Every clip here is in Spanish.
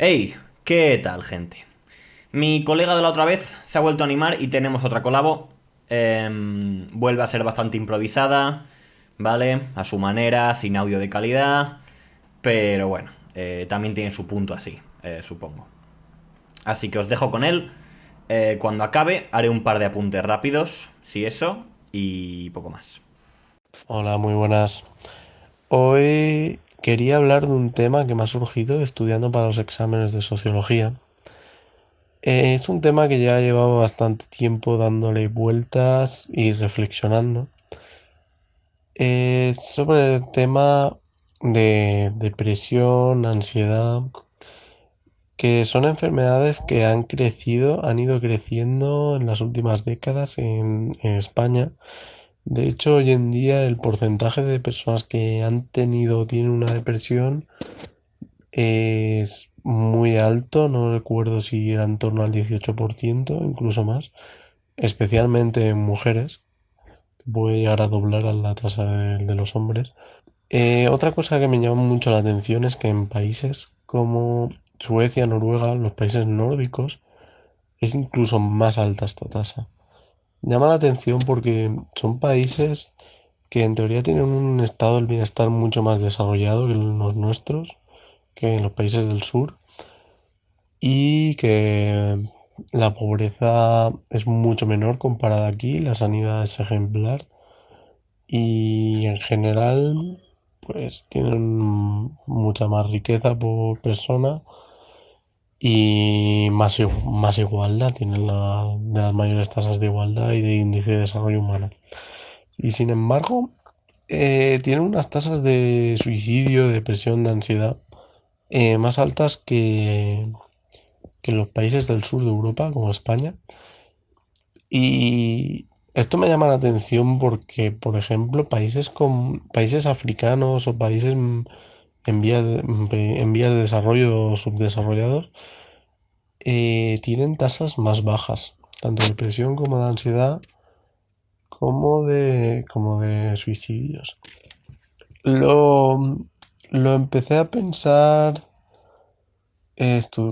Hey, ¿qué tal, gente? Mi colega de la otra vez se ha vuelto a animar y tenemos otra colabo. Vuelve a ser bastante improvisada, ¿vale? A su manera, sin audio de calidad. Pero bueno, también tiene su punto así, supongo. Así que os dejo con él. Cuando acabe, haré un par de apuntes rápidos, si eso, y poco más. Hola, muy buenas. Hoy quería hablar de un tema que me ha surgido estudiando para los exámenes de sociología. Es un tema que ya llevaba bastante tiempo dándole vueltas y reflexionando. Es sobre el tema de depresión, ansiedad, que son enfermedades que han ido creciendo en las últimas décadas en España. De hecho, hoy en día el porcentaje de personas que han tenido o tienen una depresión es muy alto, no recuerdo si era en torno al 18%, incluso más, especialmente en mujeres, puede llegar a doblar a la tasa de los hombres. Otra cosa que me llama mucho la atención es que en países como Suecia, Noruega, los países nórdicos, es incluso más alta esta tasa. Llama la atención porque son países que en teoría tienen un estado del bienestar mucho más desarrollado que los nuestros, que en los países del sur, y que la pobreza es mucho menor comparada aquí, la sanidad es ejemplar y en general pues tienen mucha más riqueza por persona y más igualdad, tienen de las mayores tasas de igualdad y de índice de desarrollo humano. Y sin embargo, tienen unas tasas de suicidio, de depresión, de ansiedad más altas que en los países del sur de Europa, como España. Y esto me llama la atención porque, por ejemplo, países africanos o países en vías de desarrollo o subdesarrollados tienen tasas más bajas, tanto de depresión como de ansiedad, como de suicidios. Lo, lo empecé a pensar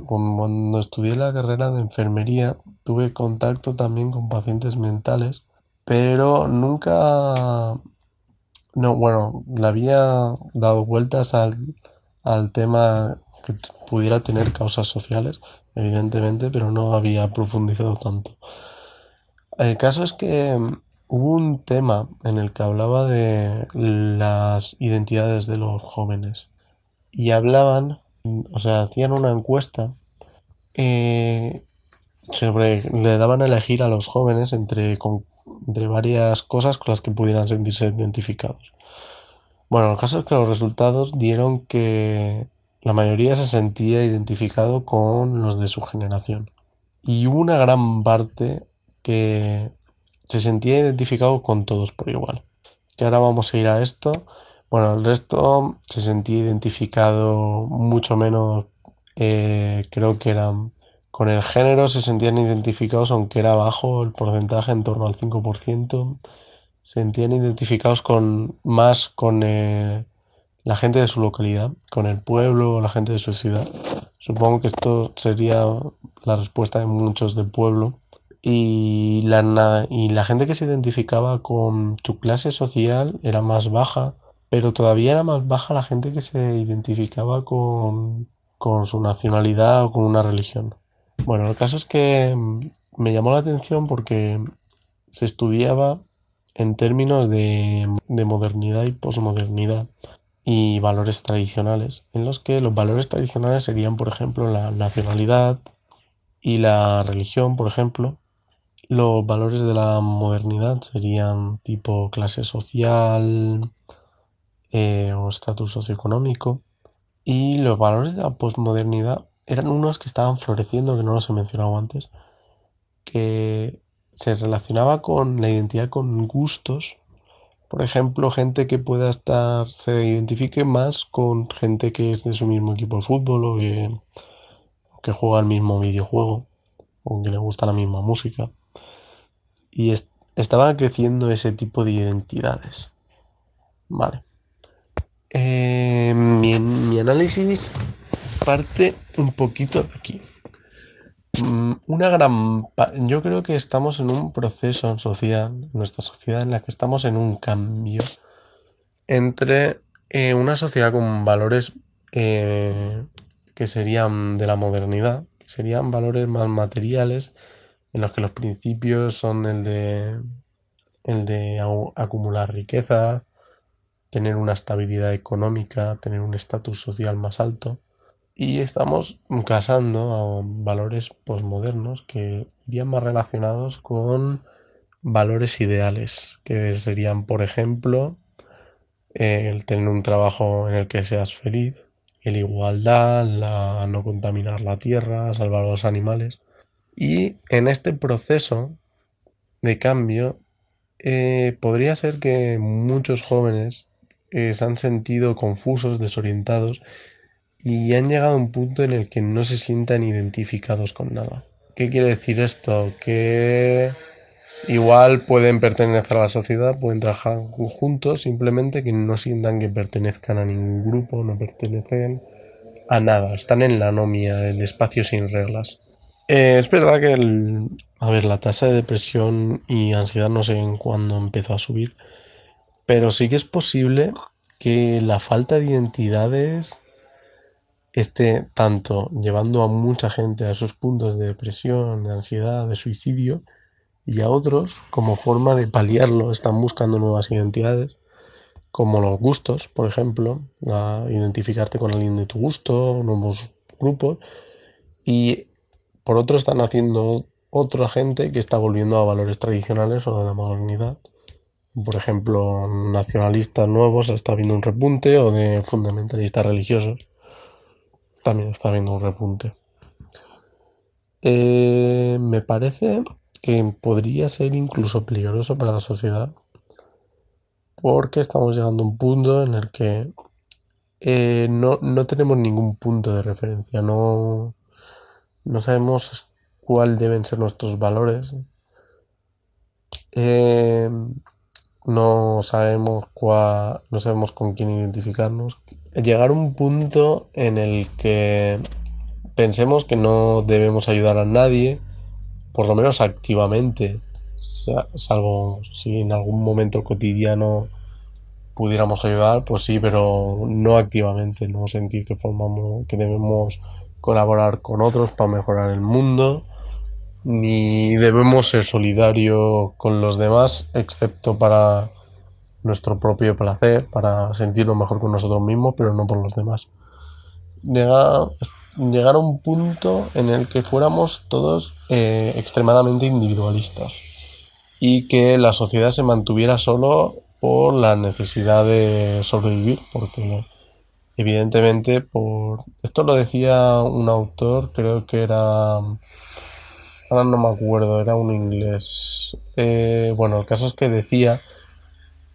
cuando estudié la carrera de enfermería, tuve contacto también con pacientes mentales, pero nunca, no, bueno, le había dado vueltas al tema que pudiera tener causas sociales, evidentemente, pero no había profundizado tanto. El caso es que hubo un tema en el que hablaba de las identidades de los jóvenes y hablaban, o sea, hacían una encuesta eh, le daban a elegir a los jóvenes entre varias cosas con las que pudieran sentirse identificados. Bueno, el caso es que los resultados dieron que la mayoría se sentía identificado con los de su generación. Y hubo una gran parte que se sentía identificado con todos por igual. Que ahora vamos a ir a esto. Bueno, el resto se sentía identificado mucho menos, creo que eran con el género se sentían identificados, aunque era bajo el porcentaje, en torno al 5%. Se sentían identificados más con la gente de su localidad, con el pueblo o la gente de su ciudad. Supongo que esto sería la respuesta de muchos del pueblo. Y la gente que se identificaba con su clase social era más baja, pero todavía era más baja la gente que se identificaba con su nacionalidad o con una religión. Bueno, el caso es que me llamó la atención porque se estudiaba en términos de modernidad y posmodernidad y valores tradicionales, en los que los valores tradicionales serían, por ejemplo, la nacionalidad y la religión, por ejemplo. Los valores de la modernidad serían tipo clase social o estatus socioeconómico. Y los valores de la posmodernidad eran unos que estaban floreciendo, que no los he mencionado antes, que se relacionaba con la identidad con gustos. Por ejemplo, gente que se identifique más con gente que es de su mismo equipo de fútbol o que juega el mismo videojuego o que le gusta la misma música. Y estaba creciendo ese tipo de identidades. Vale. Mi análisis parte un poquito de aquí. Yo creo que estamos en un proceso en nuestra sociedad, en la que estamos en un cambio entre una sociedad con valores que serían de la modernidad, que serían valores más materiales, en los que los principios son el de acumular riqueza, tener una estabilidad económica, tener un estatus social más alto. Y estamos casando a valores posmodernos que irían más relacionados con valores ideales, que serían, por ejemplo, el tener un trabajo en el que seas feliz, la igualdad, la no contaminar la tierra, salvar a los animales. Y en este proceso de cambio, podría ser que muchos jóvenes se han sentido confusos, desorientados y han llegado a un punto en el que no se sientan identificados con nada. ¿Qué quiere decir esto? Que igual pueden pertenecer a la sociedad, pueden trabajar juntos, simplemente que no sientan que pertenezcan a ningún grupo, no pertenecen a nada, están en la anomia, el espacio sin reglas. Es verdad que a ver, la tasa de depresión y ansiedad no sé en cuándo empezó a subir, pero sí que es posible que la falta de identidades esté tanto llevando a mucha gente a esos puntos de depresión, de ansiedad, de suicidio, y a otros, como forma de paliarlo, están buscando nuevas identidades, como los gustos, por ejemplo, a identificarte con alguien de tu gusto, nuevos grupos, y por otro están haciendo otra gente que está volviendo a valores tradicionales o de la modernidad. Por ejemplo, nacionalistas nuevos está habiendo un repunte, o de fundamentalistas religiosos también está habiendo un repunte. Me parece que podría ser incluso peligroso para la sociedad, porque estamos llegando a un punto en el que no tenemos ningún punto de referencia, no sabemos cuál deben ser nuestros valores, eh, no sabemos con quién identificarnos. Llegar a un punto en el que pensemos que no debemos ayudar a nadie, por lo menos activamente, salvo si en algún momento cotidiano pudiéramos ayudar, pues sí, pero no activamente, no sentir que debemos colaborar con otros para mejorar el mundo, ni debemos ser solidarios con los demás, excepto para nuestro propio placer, para sentirnos mejor con nosotros mismos, pero no por los demás. Llegar, llegar a un punto en el que fuéramos todos extremadamente individualistas y que la sociedad se mantuviera solo por la necesidad de sobrevivir, porque evidentemente esto lo decía un autor, creo que era, ahora no me acuerdo, era un inglés. Bueno, el caso es que decía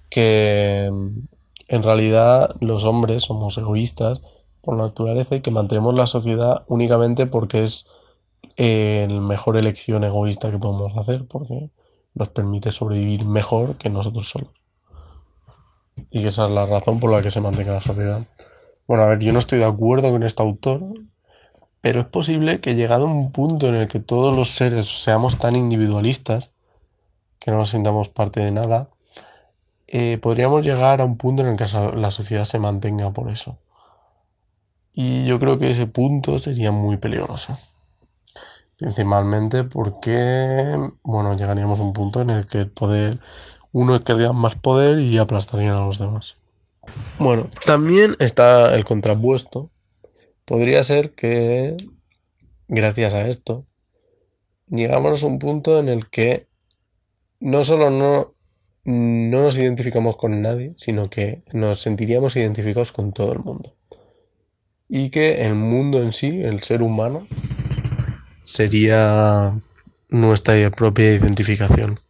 que en realidad los hombres somos egoístas por naturaleza y que mantenemos la sociedad únicamente porque es la mejor elección egoísta que podemos hacer, porque nos permite sobrevivir mejor que nosotros solos. Y que esa es la razón por la que se mantenga la sociedad. Bueno, a ver, yo no estoy de acuerdo con este autor, pero es posible que llegado a un punto en el que todos los seres seamos tan individualistas, que no nos sintamos parte de nada, podríamos llegar a un punto en el que la sociedad se mantenga por eso. Y yo creo que ese punto sería muy peligroso. Principalmente porque, bueno, llegaríamos a un punto en el que el poder, uno querría más poder y aplastarían a los demás. Bueno, también está el contrapuesto. Podría ser que, gracias a esto, llegamos a un punto en el que no solo no nos identificamos con nadie, sino que nos sentiríamos identificados con todo el mundo. Y que el mundo en sí, el ser humano, sería nuestra propia identificación.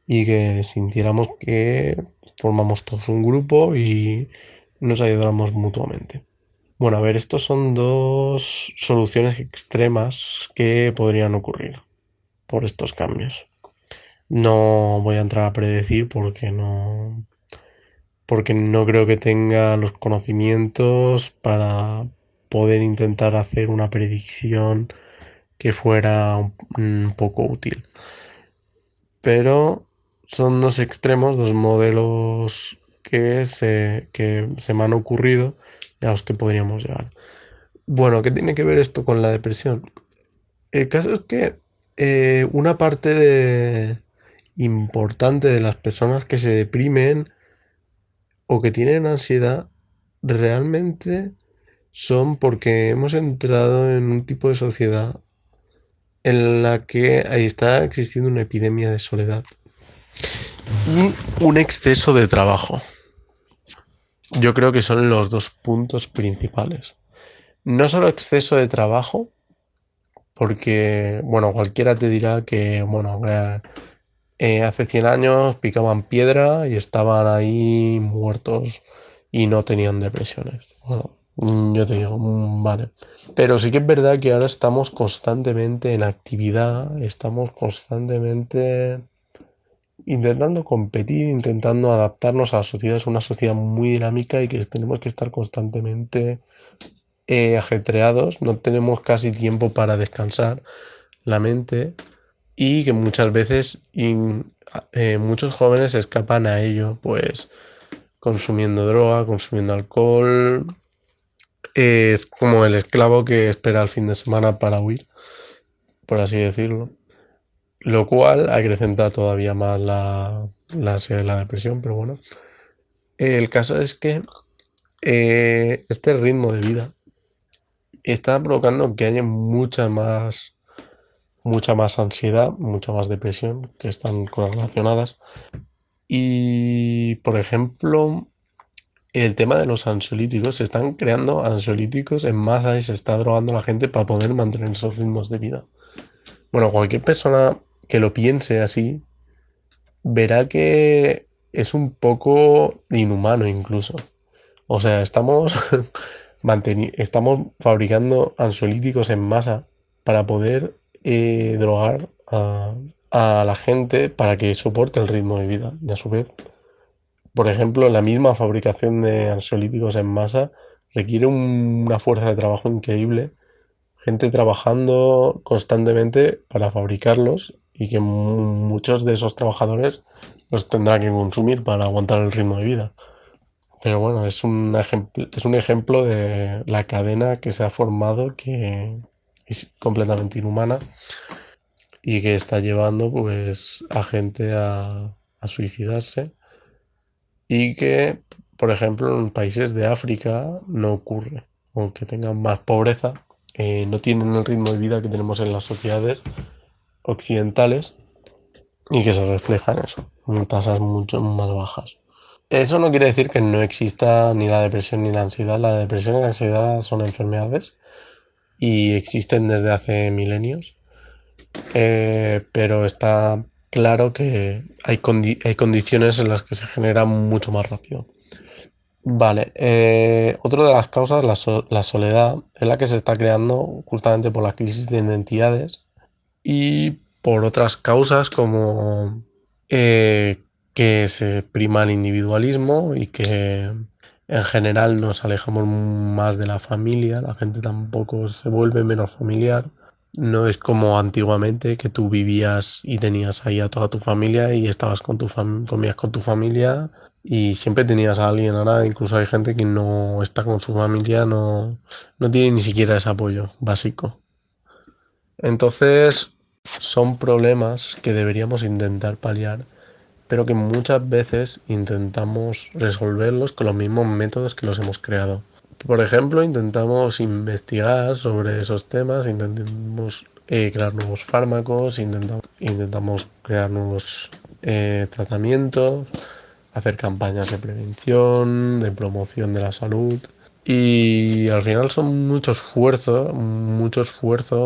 Y que sintiéramos que formamos todos un grupo y nos ayudamos mutuamente. Bueno, a ver, estos son dos soluciones extremas que podrían ocurrir por estos cambios. No voy a entrar a predecir porque no creo que tenga los conocimientos para poder intentar hacer una predicción que fuera un poco útil. Pero son dos extremos, dos modelos que se me han ocurrido y a los que podríamos llegar. Bueno, ¿qué tiene que ver esto con la depresión? El caso es que una parte importante de las personas que se deprimen o que tienen ansiedad realmente son porque hemos entrado en un tipo de sociedad en la que ahí está existiendo una epidemia de soledad y un exceso de trabajo. Yo creo que son los dos puntos principales. No solo exceso de trabajo, porque, bueno, cualquiera te dirá que, bueno, hace 100 años picaban piedra y estaban ahí muertos y no tenían depresiones. Bueno, yo te digo, vale. Pero sí que es verdad que ahora estamos constantemente en actividad, estamos constantemente intentando competir, intentando adaptarnos a la sociedad. Es una sociedad muy dinámica y que tenemos que estar constantemente ajetreados, no tenemos casi tiempo para descansar la mente y que muchas veces muchos jóvenes escapan a ello, pues consumiendo droga, consumiendo alcohol. Es como el esclavo que espera el fin de semana para huir, por así decirlo. Lo cual acrecenta todavía más la ansiedad y la depresión, pero bueno. El caso es que este ritmo de vida está provocando que haya mucha más ansiedad, mucha más depresión, que están correlacionadas. Y, por ejemplo, el tema de los ansiolíticos, se están creando ansiolíticos en masa y se está drogando a la gente para poder mantener esos ritmos de vida. Bueno, cualquier persona que lo piense así, verá que es un poco inhumano incluso. O sea, estamos fabricando ansiolíticos en masa para poder drogar a la gente para que soporte el ritmo de vida. Y a su vez, por ejemplo, la misma fabricación de ansiolíticos en masa requiere una fuerza de trabajo increíble, gente trabajando constantemente para fabricarlos y que muchos de esos trabajadores los tendrán que consumir para aguantar el ritmo de vida. Pero bueno, es un ejemplo de la cadena que se ha formado que es completamente inhumana y que está llevando pues a gente a suicidarse y que, por ejemplo, en países de África no ocurre. Aunque tengan más pobreza, no tienen el ritmo de vida que tenemos en las sociedades occidentales y que se refleja en eso, en tasas mucho más bajas. Eso no quiere decir que no exista ni la depresión ni la ansiedad. La depresión y la ansiedad son enfermedades y existen desde hace milenios, pero está claro que hay condiciones en las que se genera mucho más rápido. Vale, otra de las causas, la soledad, es la que se está creando justamente por la crisis de identidades y por otras causas como eh, que se prima el individualismo y que en general nos alejamos más de la familia, la gente tampoco se vuelve menos familiar. No es como antiguamente que tú vivías y tenías ahí a toda tu familia y estabas comías con tu familia y siempre tenías a alguien. Ahora incluso hay gente que no está con su familia, no tiene ni siquiera ese apoyo básico. Entonces, son problemas que deberíamos intentar paliar, pero que muchas veces intentamos resolverlos con los mismos métodos que los hemos creado. Por ejemplo, intentamos investigar sobre esos temas, intentamos crear nuevos fármacos, intentamos crear nuevos tratamientos, hacer campañas de prevención, de promoción de la salud. Y al final son mucho esfuerzo,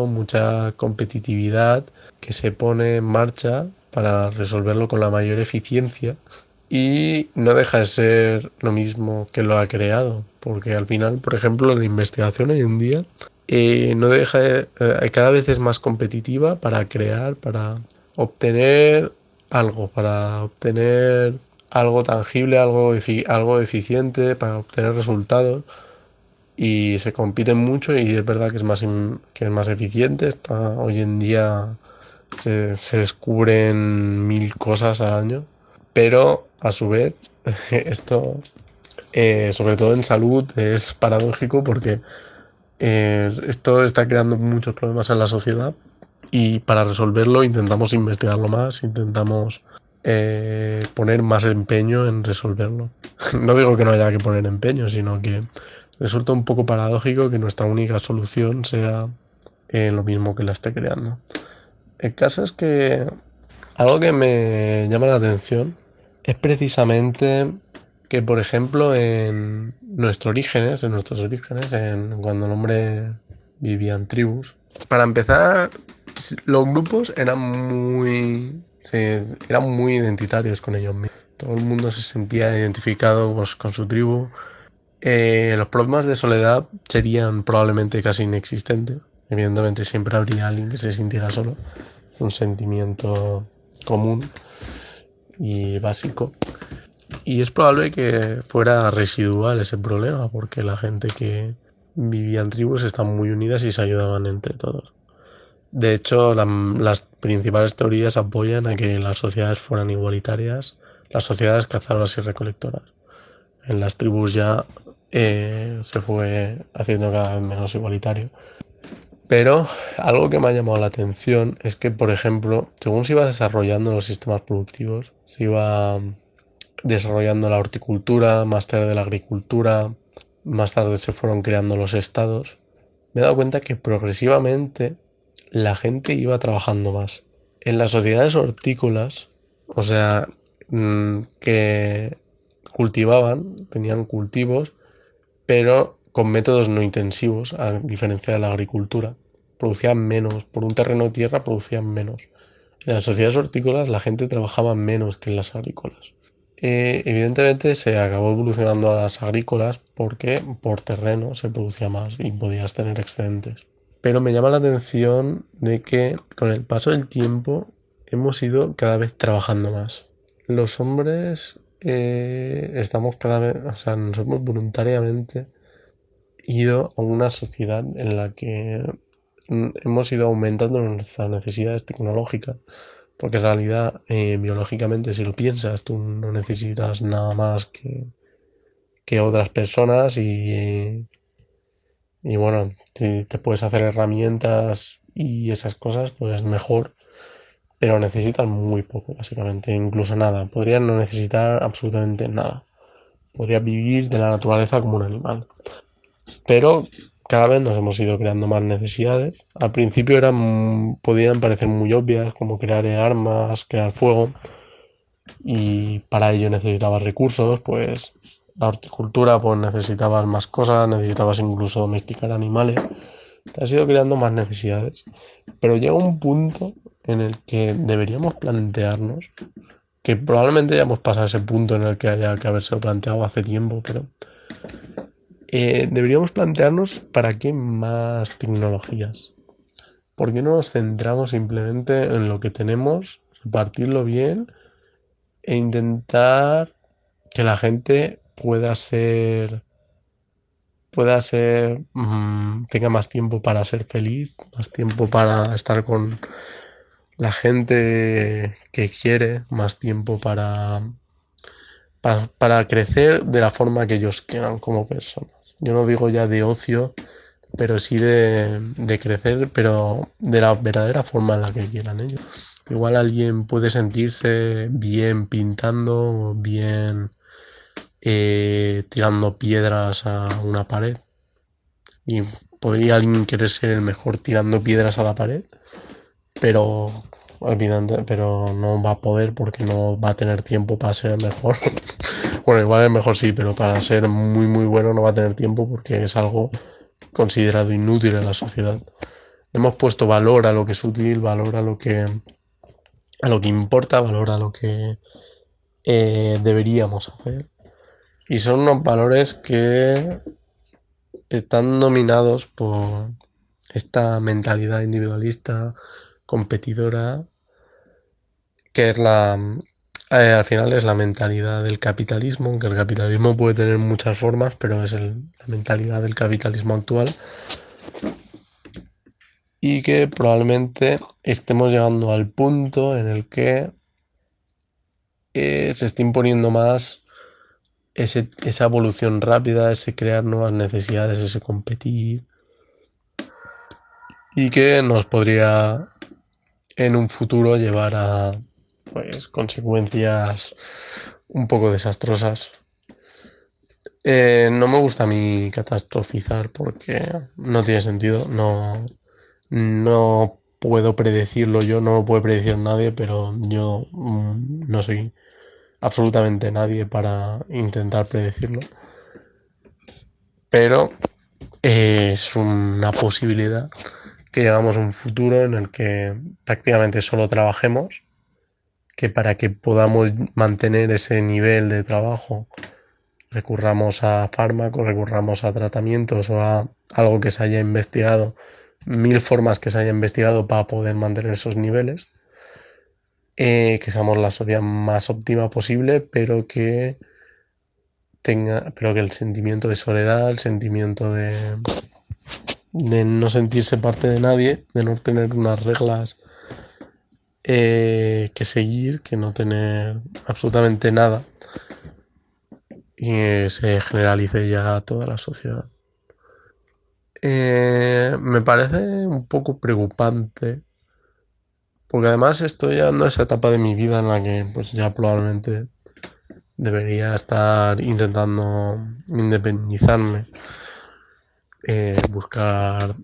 mucha competitividad que se pone en marcha para resolverlo con la mayor eficiencia y no deja de ser lo mismo que lo ha creado, porque al final, por ejemplo, la investigación hoy en día no deja cada vez es más competitiva para crear, para obtener para obtener algo tangible, algo eficiente, para obtener resultados. y se compiten mucho y es verdad que que es más eficiente. Hoy en día se descubren 1000 cosas al año, pero a su vez esto, sobre todo en salud, es paradójico porque esto está creando muchos problemas en la sociedad y para resolverlo intentamos investigarlo más, intentamos poner más empeño en resolverlo. No digo que no haya que poner empeño, sino que resulta un poco paradójico que nuestra única solución sea lo mismo que la esté creando. El caso es que algo que me llama la atención es precisamente que, por ejemplo, en nuestros orígenes, cuando el hombre vivía en tribus, para empezar, los grupos eran muy identitarios con ellos mismos. Todo el mundo se sentía identificado pues, con su tribu. Los problemas de soledad serían probablemente casi inexistentes. Evidentemente siempre habría alguien que se sintiera solo. Un sentimiento común y básico. Y es probable que fuera residual ese problema, porque la gente que vivía en tribus están muy unidas y se ayudaban entre todos. De hecho, las principales teorías apoyan a que las sociedades fueran igualitarias, las sociedades cazadoras y recolectoras. En las tribus ya se fue haciendo cada vez menos igualitario. Pero algo que me ha llamado la atención es que, por ejemplo, según se iba desarrollando los sistemas productivos, se iba desarrollando la horticultura, más tarde la agricultura, más tarde se fueron creando los estados, me he dado cuenta que progresivamente la gente iba trabajando más. En las sociedades hortícolas, o sea, que cultivaban, tenían cultivos, pero con métodos no intensivos, a diferencia de la agricultura. Producían menos, por un terreno de tierra producían menos. En las sociedades hortícolas la gente trabajaba menos que en las agrícolas. Evidentemente se acabó evolucionando a las agrícolas porque por terreno se producía más y podías tener excedentes. Pero me llama la atención de que con el paso del tiempo hemos ido cada vez trabajando más. Los hombres estamos cada vez, o sea, nos hemos voluntariamente ido a una sociedad en la que hemos ido aumentando nuestras necesidades tecnológicas, porque en realidad biológicamente si lo piensas tú no necesitas nada más que otras personas y bueno, si te puedes hacer herramientas y esas cosas pues mejor, pero necesitas muy poco básicamente, incluso nada, podrías no necesitar absolutamente nada, podrías vivir de la naturaleza como un animal. Pero cada vez nos hemos ido creando más necesidades. Al principio podían parecer muy obvias, como crear armas, crear fuego, y para ello necesitabas recursos, pues la horticultura, pues necesitabas más cosas, necesitabas incluso domesticar animales. Te has ido creando más necesidades. Pero llega un punto en el que deberíamos plantearnos, que probablemente ya hemos pasado ese punto en el que haya que haberse planteado hace tiempo, pero deberíamos plantearnos para qué más tecnologías. ¿Por qué no nos centramos simplemente en lo que tenemos, repartirlo bien e intentar que la gente tenga más tiempo para ser feliz, más tiempo para estar con la gente que quiere, más tiempo para crecer de la forma que ellos quieran como personas? Yo no digo ya de ocio, pero sí de crecer, pero de la verdadera forma en la que quieran ellos. Igual alguien puede sentirse bien pintando, bien tirando piedras a una pared. Y podría alguien querer ser el mejor tirando piedras a la pared, pero pero no va a poder porque no va a tener tiempo para ser el mejor. Bueno, igual el mejor sí, pero para ser muy muy bueno no va a tener tiempo porque es algo considerado inútil en la sociedad. Hemos puesto valor a lo que es útil, valor a lo que importa, valor a lo que deberíamos hacer. Y son unos valores que están dominados por esta mentalidad individualista, competidora, que es Al final es la mentalidad del capitalismo, que el capitalismo puede tener muchas formas, pero es la mentalidad del capitalismo actual y que probablemente estemos llegando al punto en el que se esté imponiendo más esa evolución rápida, ese crear nuevas necesidades, ese competir y que nos podría en un futuro llevar a pues consecuencias un poco desastrosas. No me gusta a mí catastrofizar porque no tiene sentido, no puedo predecirlo yo, no lo puede predecir nadie, pero yo no soy absolutamente nadie para intentar predecirlo. Pero es una posibilidad que llegamos a un futuro en el que prácticamente solo trabajemos, que para que podamos mantener ese nivel de trabajo recurramos a fármacos, recurramos a tratamientos o a algo que se haya investigado, mil formas que se haya investigado para poder mantener esos niveles, que seamos la sociedad más óptima posible, pero que el sentimiento de soledad, el sentimiento de no sentirse parte de nadie, de no tener unas reglas que seguir, que no tener absolutamente nada y se generalice ya a toda la sociedad. Me parece un poco preocupante porque además estoy ya en esa etapa de mi vida en la que pues ya probablemente debería estar intentando independizarme,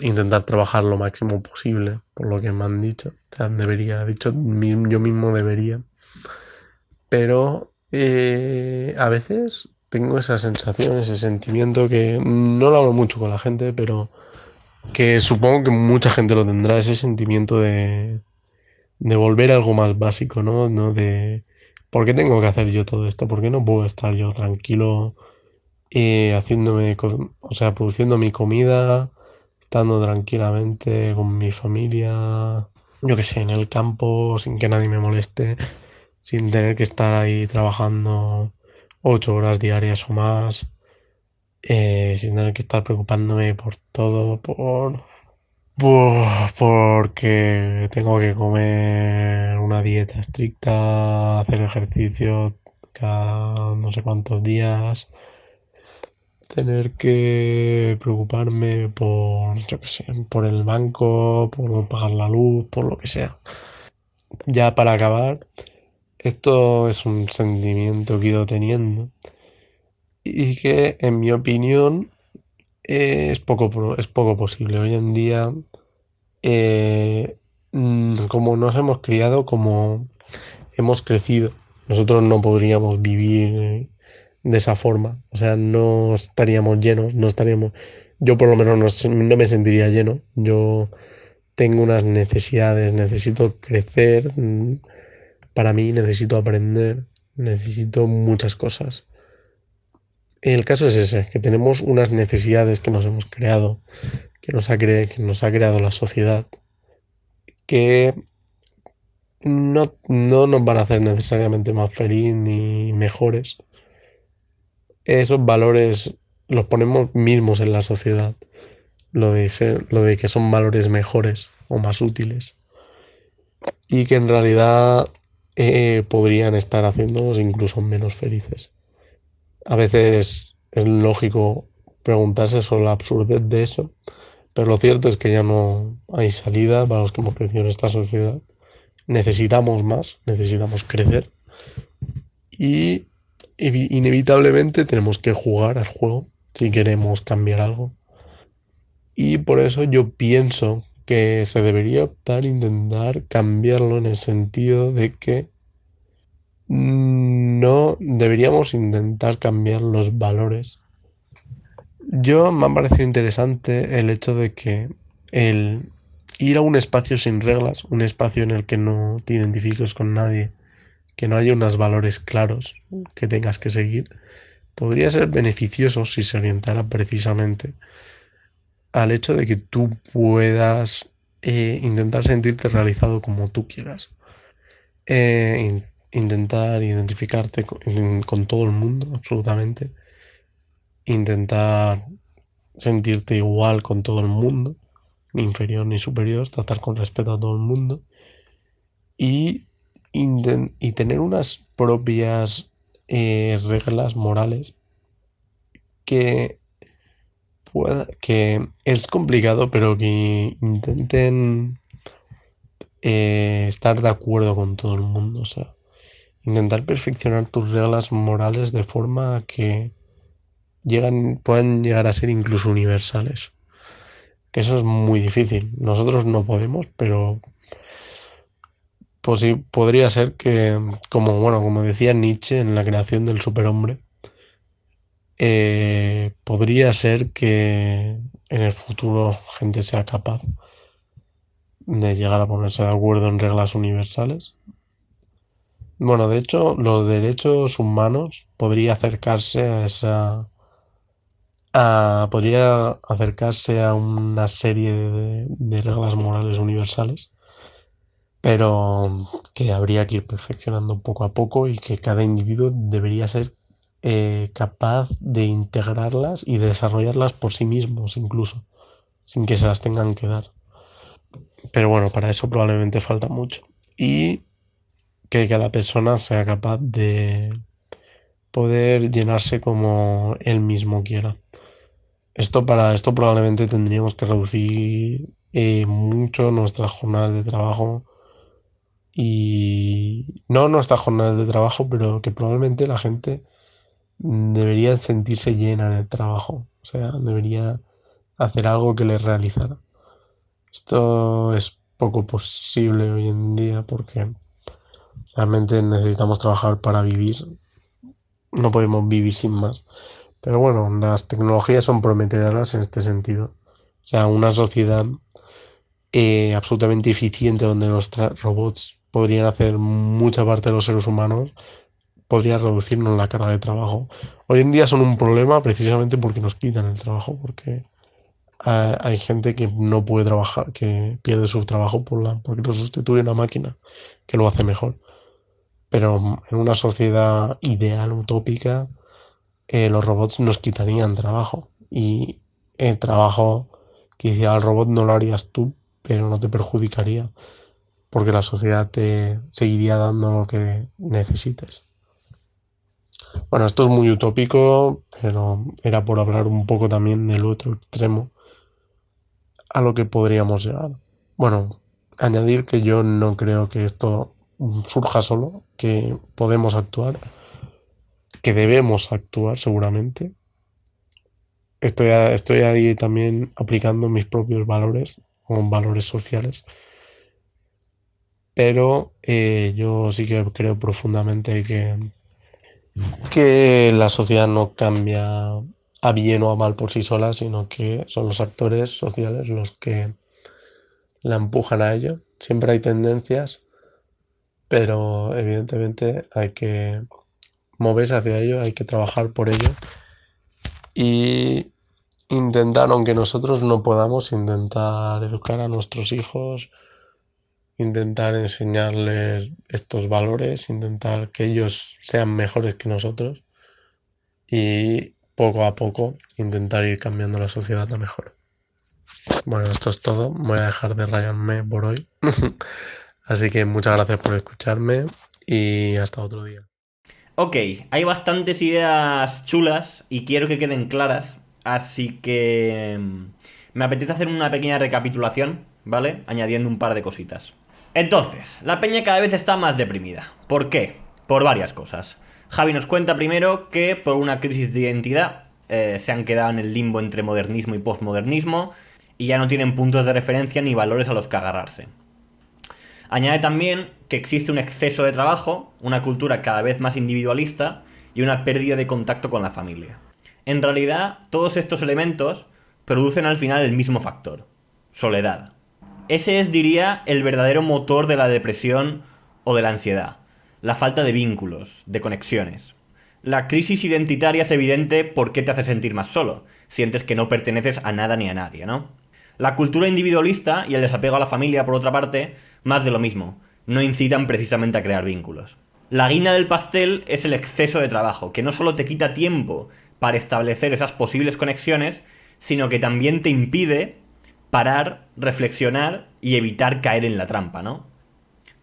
intentar trabajar lo máximo posible, por lo que me han dicho. O sea, yo mismo debería. Pero a veces tengo esa sensación, ese sentimiento que no lo hablo mucho con la gente, pero que supongo que mucha gente lo tendrá, ese sentimiento de volver a algo más básico, ¿no? ¿No? De ¿por qué tengo que hacer yo todo esto? ¿Por qué no puedo estar yo tranquilo o sea, produciendo mi comida, estando tranquilamente con mi familia, yo qué sé, en el campo, sin que nadie me moleste, sin tener que estar ahí trabajando 8 horas diarias o más, sin tener que estar preocupándome por todo, porque tengo que comer una dieta estricta, hacer ejercicio cada no sé cuántos días, tener que preocuparme por, yo qué sé, por el banco, por pagar la luz, por lo que sea. Ya para acabar, esto es un sentimiento que he ido teniendo y que, en mi opinión, es poco posible. Hoy en día, eh, como nos hemos criado, como hemos crecido, nosotros no podríamos vivir de esa forma. O sea, no estaríamos llenos, no estaríamos... Yo por lo menos no me sentiría lleno. Yo tengo unas necesidades, necesito crecer. Para mí necesito aprender, necesito muchas cosas. El caso es ese, que tenemos unas necesidades que nos hemos creado, que nos ha creado la sociedad, que no nos van a hacer necesariamente más feliz ni mejores. Esos valores los ponemos mismos en la sociedad, lo de que son valores mejores o más útiles y que en realidad podrían estar haciéndonos incluso menos felices. A veces es lógico preguntarse sobre la absurdez de eso, pero lo cierto es que ya no hay salida para los que hemos crecido en esta sociedad. Necesitamos más, necesitamos crecer y inevitablemente tenemos que jugar al juego si queremos cambiar algo. Y por eso yo pienso que se debería optar a intentar cambiarlo en el sentido de que no deberíamos intentar cambiar los valores. Yo me ha parecido interesante el hecho de que el ir a un espacio sin reglas, un espacio en el que no te identifiques con nadie, que no haya unos valores claros que tengas que seguir, podría ser beneficioso si se orientara precisamente al hecho de que tú puedas intentar sentirte realizado como tú quieras. intentar identificarte con todo el mundo, absolutamente. Intentar sentirte igual con todo el mundo, ni inferior ni superior, tratar con respeto a todo el mundo y, y tener unas propias reglas morales que que es complicado, pero que intenten estar de acuerdo con todo el mundo, o sea, intentar perfeccionar tus reglas morales de forma que puedan llegar a ser incluso universales. Que eso es muy difícil. Nosotros no podemos, pero pues sí, podría ser que, como decía Nietzsche en la creación del superhombre, podría ser que en el futuro gente sea capaz de llegar a ponerse de acuerdo en reglas universales. Bueno, de hecho, los derechos humanos podría acercarse a esa. Podría acercarse a una serie de reglas morales universales, pero que habría que ir perfeccionando poco a poco y que cada individuo debería ser capaz de integrarlas y de desarrollarlas por sí mismos incluso, sin que se las tengan que dar. Pero bueno, para eso probablemente falta mucho. Y que cada persona sea capaz de poder llenarse como él mismo quiera. Para esto probablemente tendríamos que reducir mucho nuestras jornadas de trabajo y no nuestras jornadas de trabajo, pero que probablemente la gente debería sentirse llena en el trabajo, o sea, debería hacer algo que les realizara. Esto es poco posible hoy en día porque realmente necesitamos trabajar para vivir, no podemos vivir sin más. Pero bueno, las tecnologías son prometedoras en este sentido. O sea, una sociedad absolutamente eficiente donde los robots podrían hacer mucha parte de los seres humanos, podría reducirnos la carga de trabajo. Hoy en día son un problema precisamente porque nos quitan el trabajo, porque hay gente que no puede trabajar, que pierde su trabajo porque lo sustituye una máquina que lo hace mejor. Pero en una sociedad ideal, utópica, los robots nos quitarían trabajo. Y el trabajo que hiciera el robot no lo harías tú, pero no te perjudicaría, porque la sociedad te seguiría dando lo que necesites. Bueno, esto es muy utópico, pero era por hablar un poco también del otro extremo a lo que podríamos llegar. Bueno, añadir que yo no creo que esto surja solo, que podemos actuar, que debemos actuar seguramente. Estoy ahí también aplicando mis propios valores, o valores sociales, pero yo sí que creo profundamente que la sociedad no cambia a bien o a mal por sí sola, sino que son los actores sociales los que la empujan a ello. Siempre hay tendencias, pero evidentemente hay que moverse hacia ello, hay que trabajar por ello y intentar, aunque nosotros no podamos, intentar educar a nuestros hijos, intentar enseñarles estos valores, intentar que ellos sean mejores que nosotros y poco a poco intentar ir cambiando la sociedad a mejor. Bueno, esto es todo. Voy a dejar de rayarme por hoy. Así que muchas gracias por escucharme y hasta otro día. Ok, hay bastantes ideas chulas y quiero que queden claras, así que me apetece hacer una pequeña recapitulación, ¿vale? Añadiendo un par de cositas. Entonces, la peña cada vez está más deprimida. ¿Por qué? Por varias cosas. Javi nos cuenta primero que por una crisis de identidad se han quedado en el limbo entre modernismo y postmodernismo y ya no tienen puntos de referencia ni valores a los que agarrarse. Añade también que existe un exceso de trabajo, una cultura cada vez más individualista y una pérdida de contacto con la familia. En realidad, todos estos elementos producen al final el mismo factor: soledad. Ese es, diría, el verdadero motor de la depresión o de la ansiedad. La falta de vínculos, de conexiones. La crisis identitaria es evidente porque te hace sentir más solo. Sientes que no perteneces a nada ni a nadie, ¿no? La cultura individualista y el desapego a la familia, por otra parte, más de lo mismo. No incitan precisamente a crear vínculos. La guinda del pastel es el exceso de trabajo, que no solo te quita tiempo para establecer esas posibles conexiones, sino que también te impide parar, reflexionar y evitar caer en la trampa, ¿no?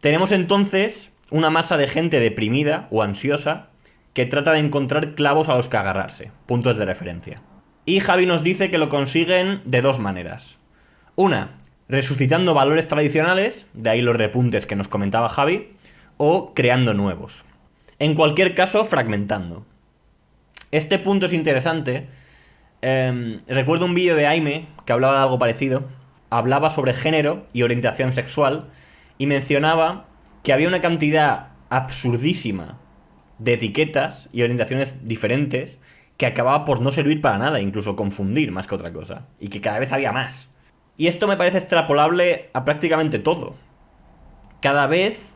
Tenemos entonces una masa de gente deprimida o ansiosa que trata de encontrar clavos a los que agarrarse, puntos de referencia. Y Javi nos dice que lo consiguen de dos maneras. Una, resucitando valores tradicionales, de ahí los repuntes que nos comentaba Javi, o creando nuevos. En cualquier caso, fragmentando. Este punto es interesante. Recuerdo un vídeo de Aime que hablaba de algo parecido. Hablaba sobre género y orientación sexual y mencionaba que había una cantidad absurdísima de etiquetas y orientaciones diferentes que acababa por no servir para nada, incluso confundir más que otra cosa, y que cada vez había más. Y esto me parece extrapolable a prácticamente todo. Cada vez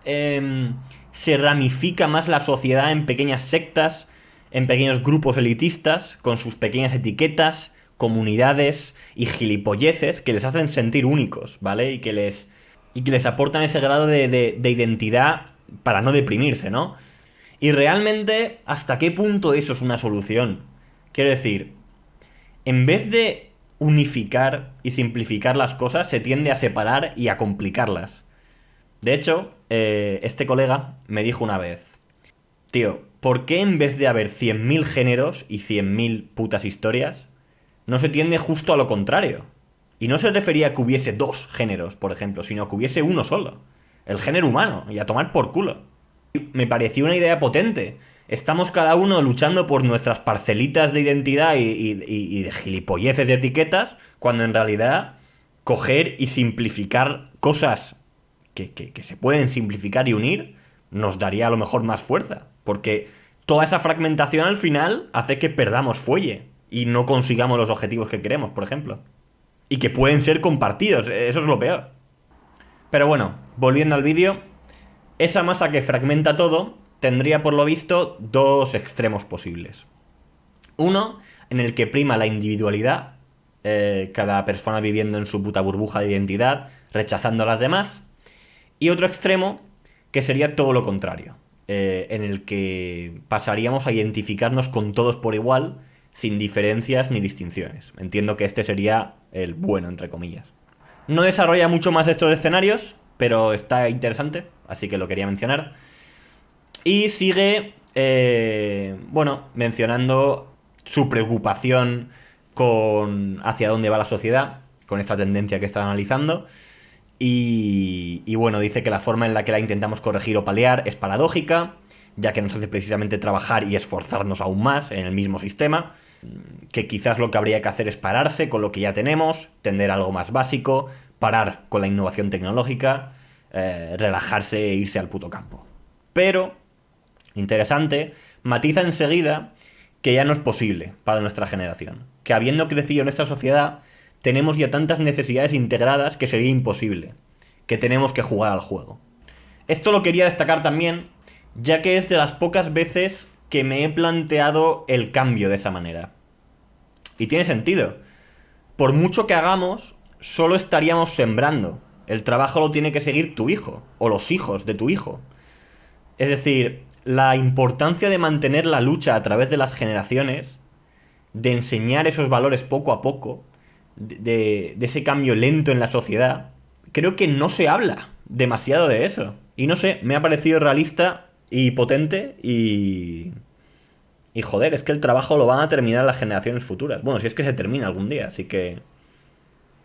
se ramifica más la sociedad en pequeñas sectas, en pequeños grupos elitistas, con sus pequeñas etiquetas, comunidades y gilipolleces que les hacen sentir únicos, ¿vale? Y que les aportan ese grado de identidad para no deprimirse, ¿no? Y realmente, ¿hasta qué punto eso es una solución? Quiero decir, en vez de unificar y simplificar las cosas, se tiende a separar y a complicarlas. De hecho, este colega me dijo una vez: tío, ¿por qué en vez de haber 100.000 géneros y 100.000 putas historias, no se tiende justo a lo contrario? Y no se refería a que hubiese dos géneros, por ejemplo, sino que hubiese uno solo. El género humano, y a tomar por culo. Me pareció una idea potente. Estamos cada uno luchando por nuestras parcelitas de identidad y de gilipolleces de etiquetas, cuando en realidad coger y simplificar cosas que se pueden simplificar y unir nos daría a lo mejor más fuerza. Porque toda esa fragmentación al final hace que perdamos fuelle y no consigamos los objetivos que queremos, por ejemplo. Y que pueden ser compartidos, eso es lo peor. Pero bueno, volviendo al vídeo, esa masa que fragmenta todo tendría por lo visto dos extremos posibles. Uno, en el que prima la individualidad, cada persona viviendo en su puta burbuja de identidad, rechazando a las demás. Y otro extremo, que sería todo lo contrario, en el que pasaríamos a identificarnos con todos por igual, sin diferencias ni distinciones. Entiendo que este sería el bueno, entre comillas. No desarrolla mucho más estos escenarios, pero está interesante, así que lo quería mencionar. Y sigue, mencionando su preocupación con hacia dónde va la sociedad, con esta tendencia que está analizando. Y bueno, dice que la forma en la que la intentamos corregir o paliar es paradójica, ya que nos hace precisamente trabajar y esforzarnos aún más en el mismo sistema, que quizás lo que habría que hacer es pararse con lo que ya tenemos, tender a algo más básico, parar con la innovación tecnológica, relajarse e irse al puto campo. Pero, interesante, matiza enseguida que ya no es posible para nuestra generación, que habiendo crecido en esta sociedad, tenemos ya tantas necesidades integradas que sería imposible, que tenemos que jugar al juego. Esto lo quería destacar también, ya que es de las pocas veces que me he planteado el cambio de esa manera. Y tiene sentido. Por mucho que hagamos, solo estaríamos sembrando. El trabajo lo tiene que seguir tu hijo, o los hijos de tu hijo. Es decir, la importancia de mantener la lucha a través de las generaciones, de enseñar esos valores poco a poco, de ese cambio lento en la sociedad, creo que no se habla demasiado de eso. Y no sé, me ha parecido realista y potente y joder, es que el trabajo lo van a terminar las generaciones futuras. Bueno, si es que se termina algún día, así que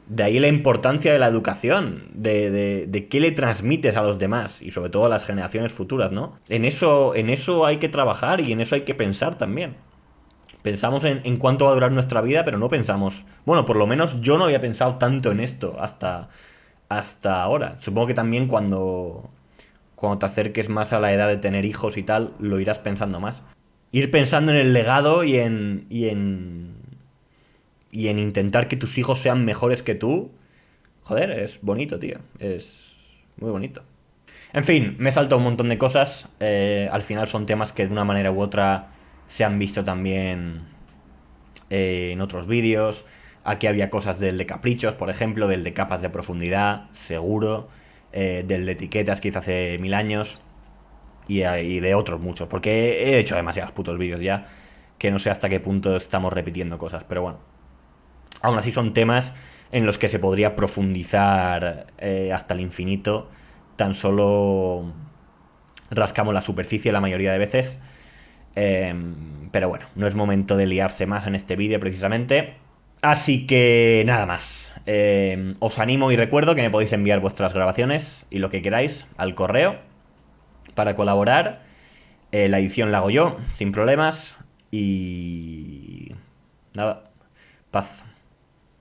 de ahí la importancia de la educación, de qué le transmites a los demás y sobre todo a las generaciones futuras, ¿no? En eso hay que trabajar y en eso hay que pensar también. Pensamos en cuánto va a durar nuestra vida, pero no pensamos... Bueno, por lo menos yo no había pensado tanto en esto hasta ahora. Supongo que también cuando te acerques más a la edad de tener hijos y tal, lo irás pensando más. Ir pensando en el legado y en intentar que tus hijos sean mejores que tú. Joder, es bonito, tío. Es muy bonito. En fin, me he saltado un montón de cosas. Al final son temas que de una manera u otra se han visto también en otros vídeos. Aquí había cosas del de caprichos, por ejemplo, del de capas de profundidad, seguro. Del de etiquetas que hice hace 1000 años. y de otros muchos, porque he hecho demasiados putos vídeos ya, que no sé hasta qué punto estamos repitiendo cosas, pero bueno. Aún así son temas en los que se podría profundizar hasta el infinito, tan solo rascamos la superficie la mayoría de veces. Pero bueno, no es momento de liarse más en este vídeo precisamente. Así que nada más. Os animo y recuerdo que me podéis enviar vuestras grabaciones y lo que queráis al correo para colaborar. La edición la hago yo, sin problemas. Y nada, paz.